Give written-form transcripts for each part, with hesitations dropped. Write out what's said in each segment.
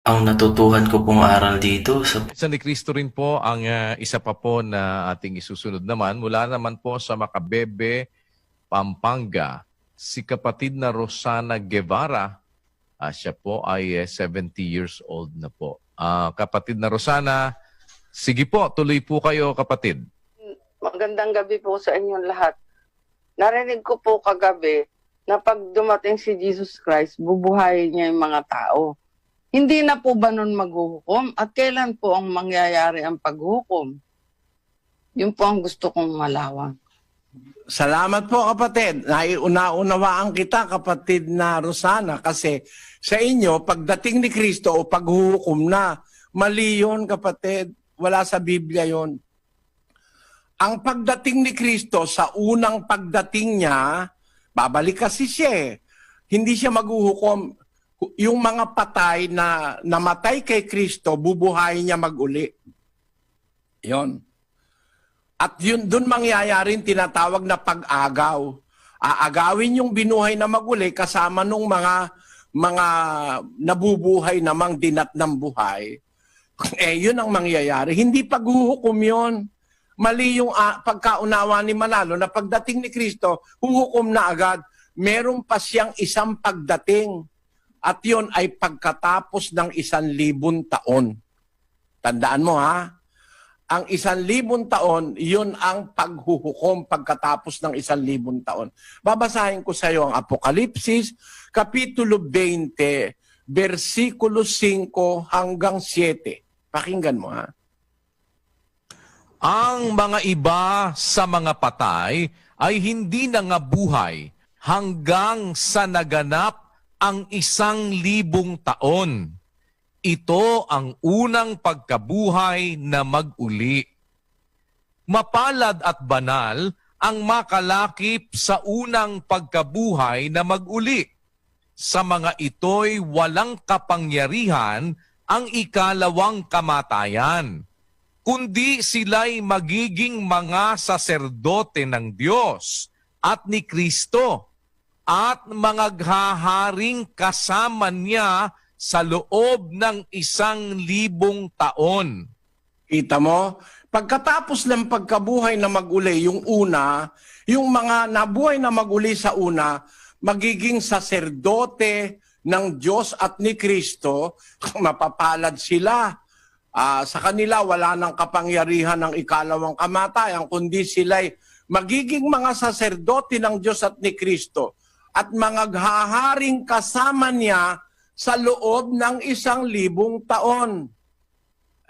Ang natutuhan ko pong aral dito sa Sa ni Cristo rin po ang isa pa po na ating isusunod naman. Mula naman po sa Macabebe, Pampanga, si kapatid na Rosana Guevara. Siya po ay 70 years old na po. Kapatid na Rosana, sige po, tuloy po kayo kapatid. Magandang gabi po sa inyong lahat. Narinig ko po kagabi na pag dumating si Jesus Christ, bubuhayin niya yung mga tao. Hindi na po ba nun maghuhukom? At kailan po ang mangyayari ang paghukom? Yun po ang gusto kong malawan. Salamat po kapatid. Naunawaan kita kapatid na Rosana kasi sa inyo pagdating ni Kristo o paghuhukom na, mali yun kapatid. Wala sa Biblia yun. Ang pagdating ni Kristo sa unang pagdating niya, babalik kasi siya eh. Hindi siya maghuhukom. Yung mga patay na namatay kay Kristo, bubuhayin niya mag-uli. Yon. At yun, doon mangyayari tinatawag na pag-agaw. Aagawin yung binuhay na mag-uli kasama nung mga nabubuhay namang dinat ng buhay. Yun ang mangyayari. Hindi paghuhukom yun. Mali yung pagkaunawa ni Manalo na pagdating ni Kristo, huhukom na agad. Meron pa siyang isang pagdating. At yun ay pagkatapos ng 1,000 taon. Tandaan mo ha, ang 1,000 taon, yun ang paghuhukom pagkatapos ng 1,000 taon. Babasahin ko sa iyo ang Apokalipsis, Kapitulo 20, versikulo 5 hanggang 7. Pakinggan mo ha. Ang mga iba sa mga patay ay hindi na nga buhay hanggang sa naganap ang 1,000 taon. Ito ang unang pagkabuhay na mag-uli. Mapalad at banal ang makalakip sa unang pagkabuhay na mag-uli. Sa mga ito'y walang kapangyarihan ang ikalawang kamatayan, kundi sila'y magiging mga saserdote ng Diyos at ni Kristo at mangaghaharing kasama niya sa loob ng 1,000 taon. Kita mo? Pagkatapos ng pagkabuhay na mag-uli, yung una, yung mga nabuhay na mag-uli sa una, magiging saserdote ng Diyos at ni Kristo, mapapalad sila. Sa kanila, wala nang kapangyarihan ng ikalawang kamatayan, kundi sila'y magiging mga saserdote ng Diyos at ni Kristo at mangaghaharing kasama niya sa loob ng 1,000 taon.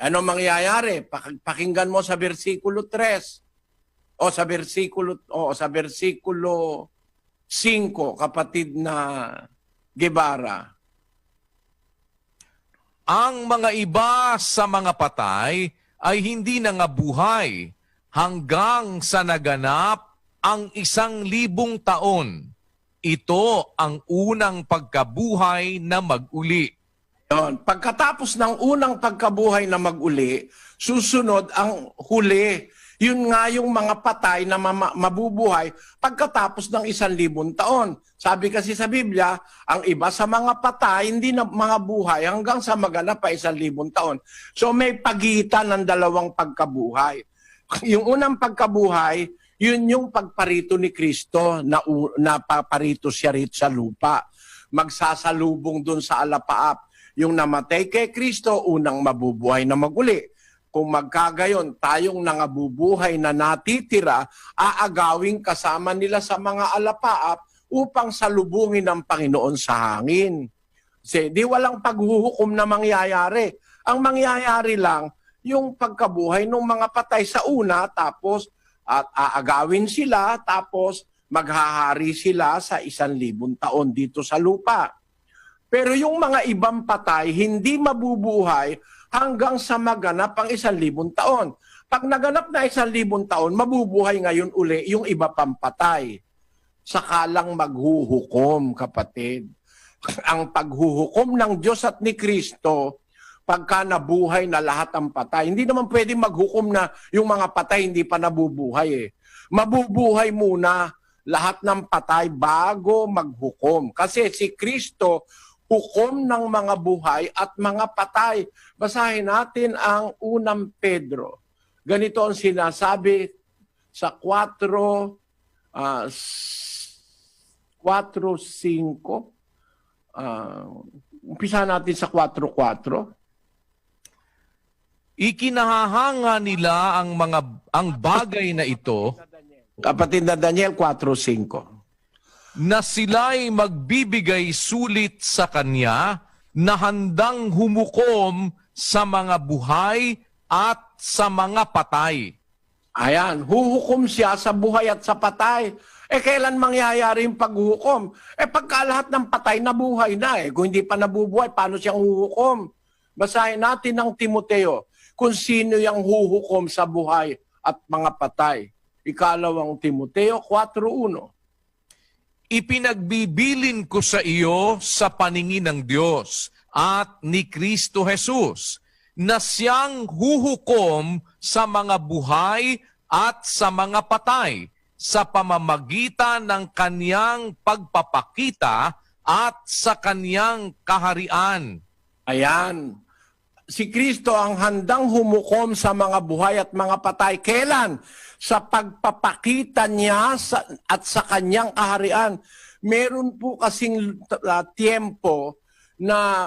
Ano mangyayari? Pakinggan mo sa versikulo 3 o sa versikulo 5, kapatid na Guevara. Ang mga iba sa mga patay ay hindi na nga buhay hanggang sa naganap ang 1,000 taon. Ito ang unang pagkabuhay na mag-uli. Yon. Pagkatapos ng unang pagkabuhay na mag-uli, susunod ang huli. Yun nga yung mga patay na mabubuhay pagkatapos ng 1,000 taon. Sabi kasi sa Biblia, ang iba sa mga patay hindi na mga buhay hanggang sa maganap pa 1,000 taon. So may pagitan ng dalawang pagkabuhay. Yung unang pagkabuhay, yun yung pagparito ni Kristo na paparito siya rito sa lupa. Magsasalubong dun sa alapaap. Yung namatay kay Kristo, unang mabubuhay na mag-uli. Kung magkagayon, tayong nangabubuhay na natitira, aagawing kasama nila sa mga alapaap upang salubungin ng Panginoon sa hangin. Kasi di walang paghuhukom na mangyayari. Ang mangyayari lang, yung pagkabuhay ng mga patay sa una, tapos at aagawin sila, tapos maghahari sila sa 1,000 taon dito sa lupa. Pero yung mga ibang patay, hindi mabubuhay hanggang sa maganap ang 1,000 taon. Pag naganap na 1,000 taon, mabubuhay ngayon uli yung iba pang patay. Saka lang maghuhukom, kapatid. Ang paghuhukom ng Diyos at ni Kristo, pagka nabuhay na lahat ang patay. Hindi naman pwede maghukom na yung mga patay hindi pa nabubuhay eh. Mabubuhay muna lahat ng patay bago maghukom. Kasi si Kristo hukom ng mga buhay at mga patay. Basahin natin ang unang Pedro. Ganito ang sinasabi sa 4:5. Umpisa natin sa 4:4. Ikinahahanga nila ang bagay na ito Kapatid na Daniel 4:5. na sila'y magbibigay sulit sa kanya na handang humukom sa mga buhay at sa mga patay. Ayan, huhukom siya sa buhay at sa patay. Kailan mangyayari yung paghuhukom? Pagka lahat ng patay nabuhay na Kung hindi pa nabubuhay, paano siyang huhukom? Basahin natin ng Timoteo kung sino yung huhukom sa buhay at mga patay. Ikalawang Timoteo 4:1. Ipinagbibilin ko sa iyo sa paningin ng Diyos at ni Kristo Jesus na siyang huhukom sa mga buhay at sa mga patay sa pamamagitan ng kaniyang pagpapakita at sa kaniyang kaharian. Ayan. Si Kristo ang handang humukom sa mga buhay at mga patay. Kailan? Sa pagpapakita niya at sa kanyang kaharian. Meron po kasing tiempo na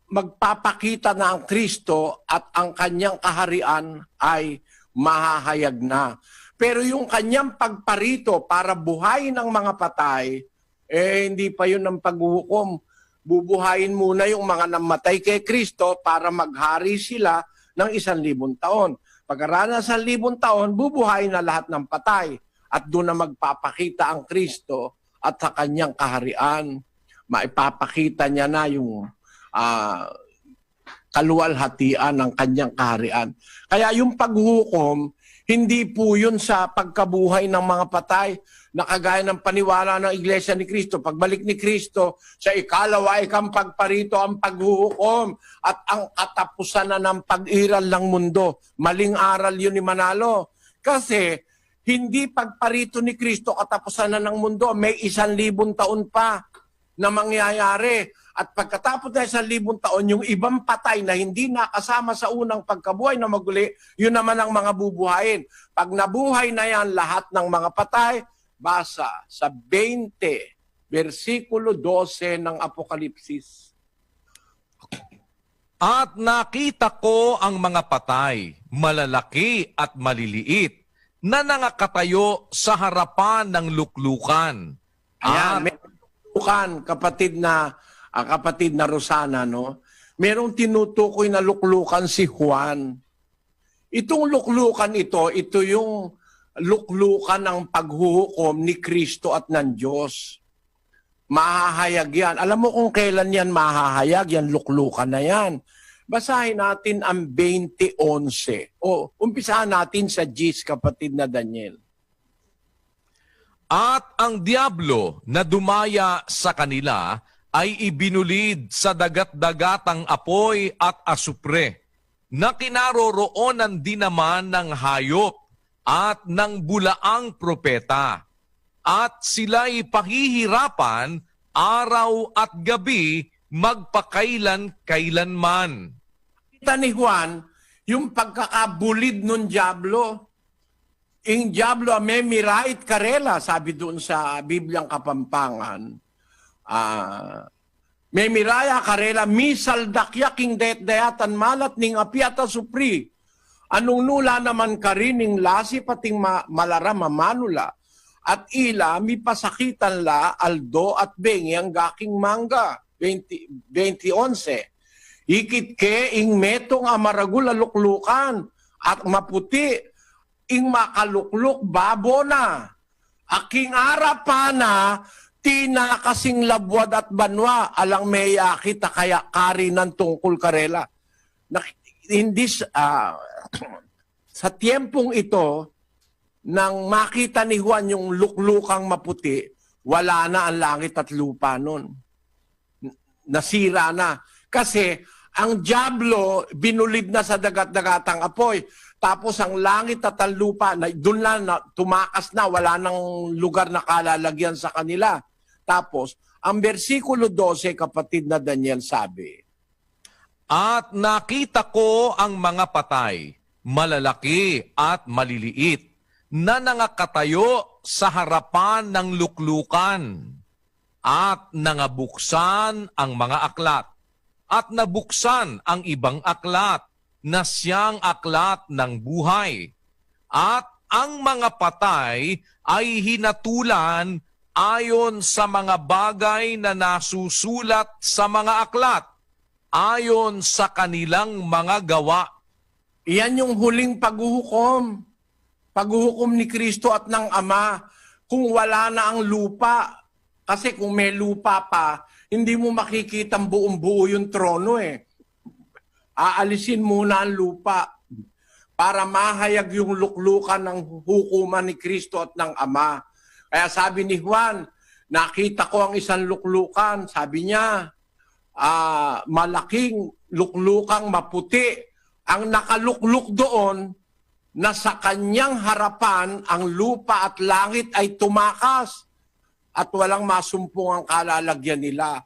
magpapakita na ang Kristo at ang kanyang kaharian ay mahahayag na. Pero yung kanyang pagparito para buhayin ng mga patay, hindi pa yun ang paghuhukom. Bubuhayin muna yung mga namatay kay Kristo para maghari sila ng 1,000 taon. Pagkaraan ng 1,000 taon, bubuhayin na lahat ng patay at doon na magpapakita ang Kristo at sa kanyang kaharian. Maipapakita niya na yung kaluwalhatian ng kanyang kaharian. Kaya yung paghukom, hindi po yun sa pagkabuhay ng mga patay na kagaya ng paniwala ng Iglesia ni Kristo. Pagbalik ni Kristo, sa ikalawa ikang pagparito ang paghuhukom at ang katapusan na ng pag-iral ng mundo. Maling aral yun ni Manalo. Kasi hindi pagparito ni Kristo katapusan na ng mundo. May 1,000 taon pa na mangyayari. At pagkatapos na 1,000 taon, yung ibang patay na hindi nakasama sa unang pagkabuhay na maguli, yun naman ang mga bubuhayin. Pag nabuhay na yan lahat ng mga patay, basa sa 20, versikulo 12 ng Apokalipsis. At nakita ko ang mga patay, malalaki at maliliit, na nangakatayo sa harapan ng luklukan. Ayan, may luklukan, kapatid na Rosana, no? Merong tinutukoy na luklukan si Juan. Itong luklukan ito yung luklukan ng paghuhukom ni Kristo at ng Diyos. Mahahayag yan. Alam mo kung kailan yan mahahayag, yan luklukan na yan. Basahin natin ang 20:11. Umpisahan natin sa Gis, kapatid na Daniel. At ang diablo na dumaya sa kanila ay ibinulid sa dagat-dagatang apoy at asupre, na kinaroroonan din naman ng hayop at ng bulaang propeta. At sila'y pahihirapan araw at gabi magpakailan-kailanman. Kita ni Juan, yung pagkakabulid ng diablo. Yung diablo, may mirait karela, sabi doon sa Bibliang Kapampangan. May miraya karela, misal dakya king dayat-dayatan malat ning apiata supri. Anong nula naman karining lasi pating malara mamanula. At ila mi pasakitan la aldo at bengi ang gaking mangga. 20:11. Ikit ke ing metong amaragula luklukan at maputi ing makalukluk babo na. Aking arapana tina kasing labwad at banwa alang meya kita kaya kari ng tungkol karela. Hindi sa tiempong ito nang makita ni Juan yung luklukang maputi, wala na ang langit at lupa nun. Nasira na. Kasi ang diablo binulid na sa dagat-dagatang apoy. Tapos ang langit at ang lupa, doon lang tumakas na, wala nang lugar na kalalagyan sa kanila. Tapos, Ang versikulo 12, kapatid na Daniel, sabi, At nakita ko ang mga patay, malalaki at maliliit, na nangakatayo sa harapan ng luklukan, at nangabuksan ang mga aklat, at nabuksan ang ibang aklat, na siyang aklat ng buhay. At ang mga patay ay hinatulan ayon sa mga bagay na nasusulat sa mga aklat, ayon sa kanilang mga gawa. iyan yung huling paghuhukom. Paghuhukom ni Kristo at ng Ama kung wala na ang lupa. Kasi kung may lupa pa, hindi mo makikita buong buo yung trono eh. Aalisin muna ang lupa para mahayag yung luklukan ng hukuman ni Kristo at ng Ama. Kaya sabi ni Juan, nakita ko ang isang luklukan. Sabi niya, malaking luklukang maputi. Ang nakalukluk doon na sa kanyang harapan ang lupa at langit ay tumakas at walang masumpong ang kalalagyan nila.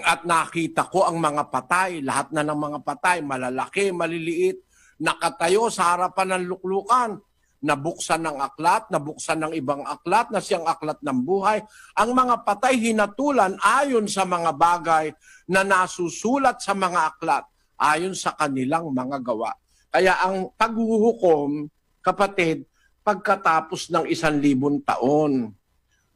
At nakita ko ang mga patay, lahat na ng mga patay, malalaki, maliliit, nakatayo sa harapan ng luklukan. Nabuksan ng aklat, nabuksan ng ibang aklat na siyang aklat ng buhay. Ang mga patay hinatulan ayon sa mga bagay na nasusulat sa mga aklat, ayon sa kanilang mga gawa. Kaya ang paghuhukom, kapatid, pagkatapos ng 1,000 taon,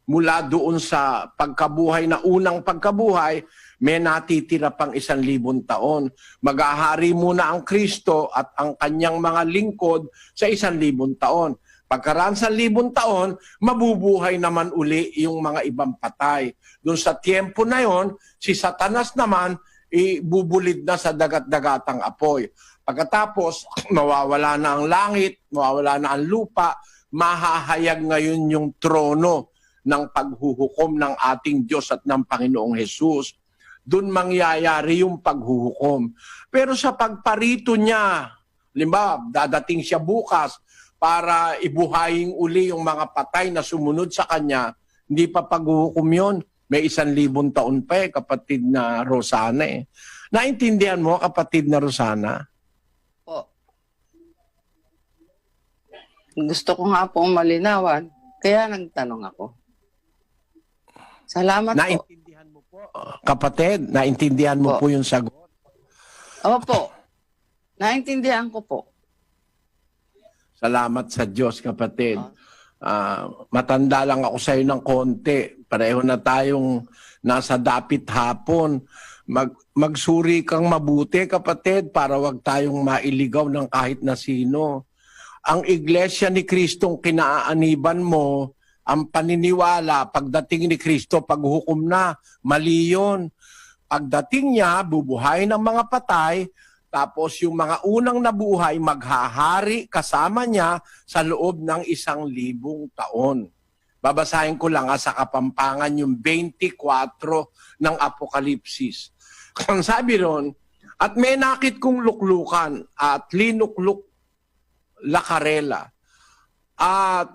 mula doon sa pagkabuhay na unang pagkabuhay, may natitira pang 1,000 taon. Mag-ahari muna ang Kristo at ang kanyang mga lingkod sa 1,000 taon. Pagkaraan sa 1,000 taon, mabubuhay naman uli yung mga ibang patay. Doon sa tiempo na yon, si Satanas naman, ibubulid na sa dagat-dagatang apoy. Pagkatapos, mawawala na ang langit, mawawala na ang lupa, mahahayag ngayon yung trono ng paghuhukom ng ating Diyos at ng Panginoong Hesus. Doon mangyayari yung paghuhukom. Pero sa pagparito niya, limba, dadating siya bukas para ibuhayin uli yung mga patay na sumunod sa kanya, hindi pa paghuhukom yun. May 1,000 taon pa kapatid na Rosana eh. Naintindihan mo, kapatid na Rosana? Po. Gusto ko nga po malinawan, kaya nagtanong ako. Salamat po. Naintindihan mo po, kapatid? Naintindihan mo po yung sagot? Opo. Naintindihan ko po. Salamat sa Diyos, kapatid. Matanda lang ako sa iyo ng konti. Pareho na tayong nasa dapit hapon. Magsuri kang mabuti, kapatid, para wag tayong mailigaw ng kahit na sino. Ang iglesia ni Kristong kinaaniban mo, ang paniniwala, pagdating ni Kristo, paghukom na, mali yun. Pagdating niya, bubuhay ng mga patay, tapos yung mga unang nabuhay, maghahari kasama niya sa loob ng 1,000 taon. Babasahin ko lang sa Kapampangan yung 24 ng Apokalipsis. Ang sabi ron, at may nakit kong luklukan at linukluk lakarela at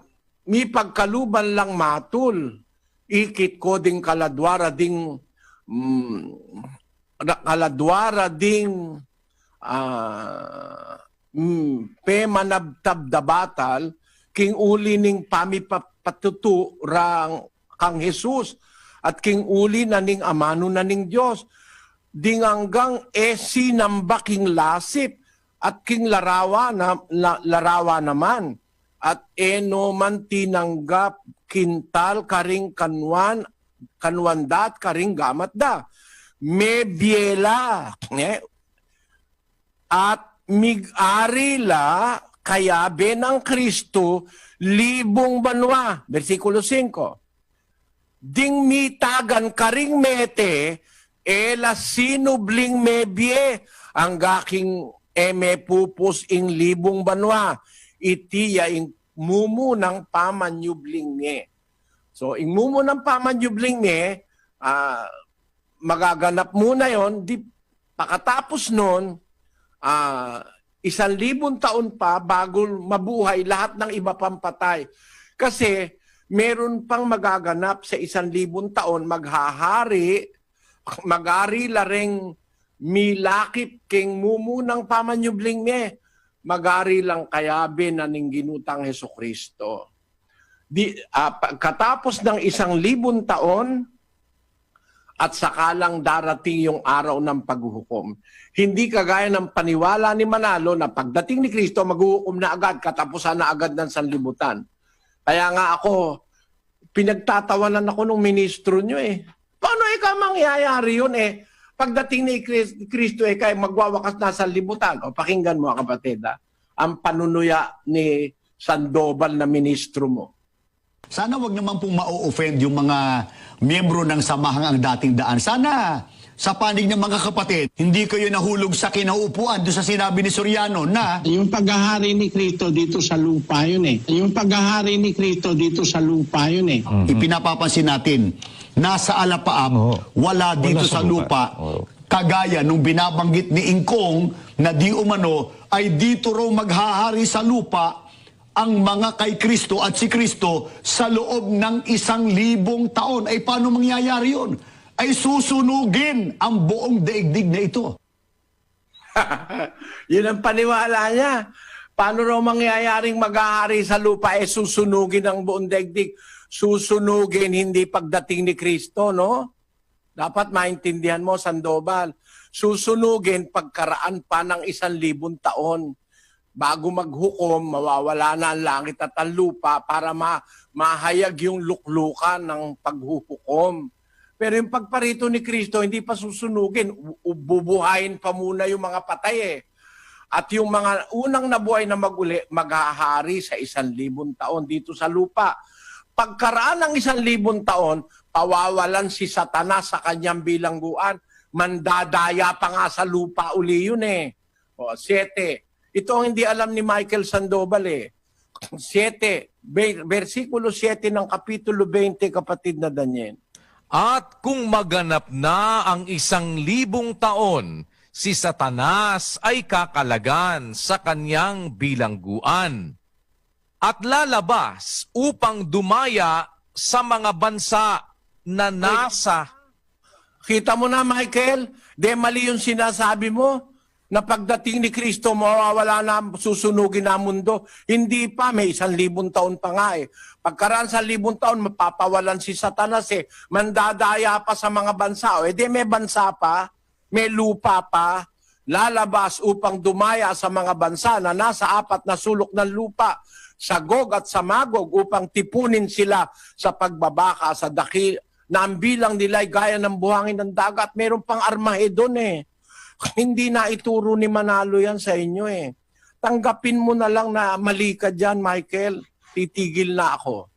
mi pagkaluban lang matul, ikit ko ding kaladwara ding pe manabtabdabatal king uli ning pamipatutu rang kang Jesus at king uli na ning amano na ning Diyos dinganggang sinamba king lasip at king larawa naman at eno man tinanggap kintal karing kanwandat karing gamat da me biela at mig-ari la kaya benang Kristo 1,000 banwa. Versikulo 5. Ding mitagan karing mete, ela sinubling mebie, ang gaking eme pupus ing 1,000 banwa. Itiya ing mumu ng pamanyubling me. So, ing mumu ng pamanyubling me, magaganap muna yon. Di, pakatapos nun, 1,000 taon pa bago mabuhay lahat ng iba pang patay. Kasi meron pang magaganap sa 1,000 taon, maghahari lareng milakip king mumunang pamanyubling me, magari lang kayabe na ning ginutang Hesukristo. Katapos ng 1,000 taon, at sakalang darating yung araw ng paghuhukom. Hindi kagaya ng paniwala ni Manalo na pagdating ni Kristo, maghuhukom na agad, katapusan na agad ng sanlibutan. Kaya nga ako, pinagtatawanan ako ng ministro nyo eh. Paano ikaw mangyayari yun eh? Pagdating ni Kristo eh, kaya magwawakas na sanlibutan. O pakinggan mo kapatid ang panunuya ni Sandoval na ministro mo. Sana wag naman pong ma-offend yung mga miyembro ng samahang ang dating daan. Sana sa panig ng mga kapatid, hindi kayo nahulog sa kinaupuan doon sa sinabi ni Soriano na yung paghahari ni Kristo dito sa lupa yun eh. Yung paghahari ni Kristo dito sa lupa yun eh. ipinapapansin natin, nasa alapaap, wala dito sa lupa. Kagaya nung binabanggit ni Ingkong na di umano ay dito raw maghahari sa lupa ang mga kay Kristo at si Kristo sa loob ng 1,000 taon. Ay paano mangyayari yun? Ay susunugin ang buong daigdig na ito. Yun ang paniwala niya. Paano raw mangyayaring maghahari sa lupa eh susunugin ang buong daigdig? Susunugin hindi pagdating ni Kristo, no? Dapat maintindihan mo, Sandoval. Susunugin pagkaraan pa ng 1,000 taon. Bago maghukom, mawawala na ang langit at ang lupa para mahayag yung luklukan ng paghuhukom. Pero yung pagparito ni Kristo, hindi pa susunugin. Bubuhayin pa muna yung mga patay eh. At yung mga unang nabuhay na maguli, maghahari sa 1,000 taon dito sa lupa. Pagkaraan ng 1,000 taon, pawawalan si Satanas sa kanyang bilangguan. Mandadaya pa nga sa lupa uli yun eh. 7. Ito ang hindi alam ni Michael Sandoval eh. 7, versikulo 7 ng Kapitulo 20, kapatid na Daniel. At kung maganap na ang 1,000 taon, si Satanas ay kakalagan sa kanyang bilangguan at lalabas upang dumaya sa mga bansa na nasa... Kita mo na, Michael, mali yung sinasabi mo na pagdating ni Kristo, mawawala na, susunugin na mundo. Hindi pa, may 1,000 taon pa nga eh. Pagkaraan sa 1,000 taon, mapapawalan si Satanas eh. Mandadaya pa sa mga bansa. May bansa pa, may lupa pa, lalabas upang dumaya sa mga bansa na nasa 4 na sulok ng lupa, sa Gog at sa Magog, upang tipunin sila sa pagbabaka sa daki na ang bilang nila ay gaya ng buhangin ng dagat. Meron pang Armageddon eh. Hindi na ituro ni Manalo yan sa inyo eh. Tanggapin mo na lang na mali ka dyan, Michael. Titigil na ako.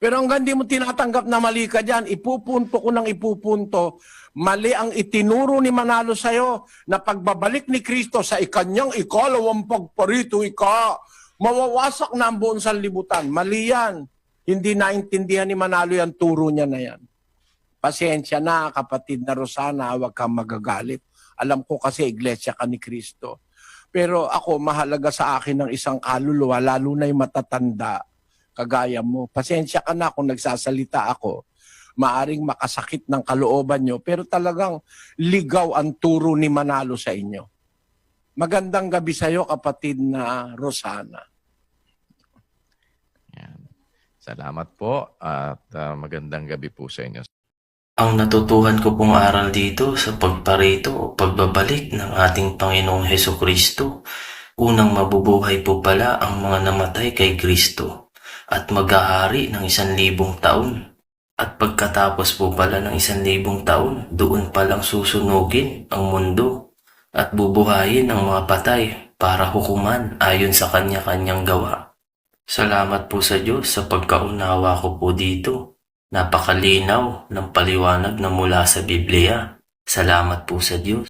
Pero hanggang di mo tinatanggap na mali ka dyan, ipupunto ko ng ipupunto, mali ang itinuro ni Manalo sa'yo na pagbabalik ni Kristo sa ikanyang ikalawang pagparito, mawawasak na ang buong sanlibutan. Mali yan. Hindi naintindihan ni Manalo yan, turo niya na yan. Pasensya na, kapatid na Rosana, huwag kang magagalit. Alam ko kasi iglesia ka ni Kristo. Pero ako, mahalaga sa akin ng isang kaluluwa, lalo na yung matatanda, kagaya mo. Pasensya ka na kung nagsasalita ako. Maaring makasakit ng kalooban nyo, pero talagang ligaw ang turo ni Manalo sa inyo. Magandang gabi sa iyo, kapatid na Rosana. Yan. Salamat po at magandang gabi po sa inyo. Ang natutuhan ko pong aral dito sa pagparito o pagbabalik ng ating Panginoong Hesukristo, unang mabubuhay po pala ang mga namatay kay Kristo at maghahari ng 1,000 taon. At pagkatapos po pala ng 1,000 taon, doon palang susunugin ang mundo at bubuhayin ang mga patay para hukuman ayon sa kanya-kanyang gawa. Salamat po sa Diyos sa pagkaunawa ko po dito. Napakalinaw ng paliwanag na mula sa Biblia. Salamat po sa Diyos.